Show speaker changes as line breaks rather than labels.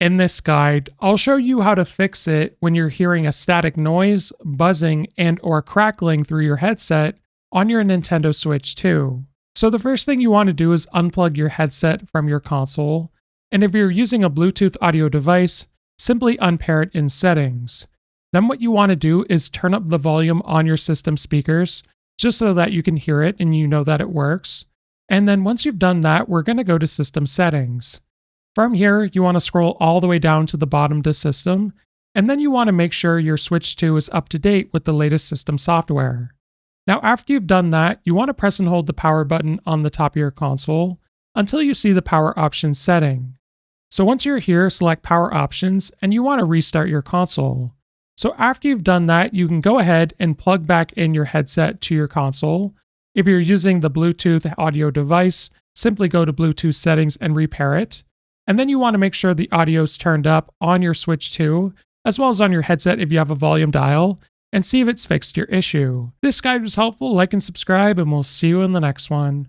In this guide, I'll show you how to fix it when you're hearing a static noise, buzzing, and or crackling through your headset on your Nintendo Switch 2. So the first thing you want to do is unplug your headset from your console, and if you're using a Bluetooth audio device, simply unpair it in settings. Then what you want to do is turn up the volume on your system speakers, just so that you can hear it and you know that it works. And then once you've done that, we're going to go to System Settings. From here, you want to scroll all the way down to the bottom to System, and then you want to make sure your Switch 2 is up to date with the latest system software. Now, after you've done that, you want to press and hold the power button on the top of your console until you see the power options setting. So once you're here, select Power Options, and you want to restart your console. So after you've done that, you can go ahead and plug back in your headset to your console. If you're using the Bluetooth audio device, simply go to Bluetooth settings and repair it. And then you want to make sure the audio is turned up on your Switch 2, as well as on your headset if you have a volume dial, and see if it's fixed your issue. This guide was helpful. Like and subscribe, and we'll see you in the next one.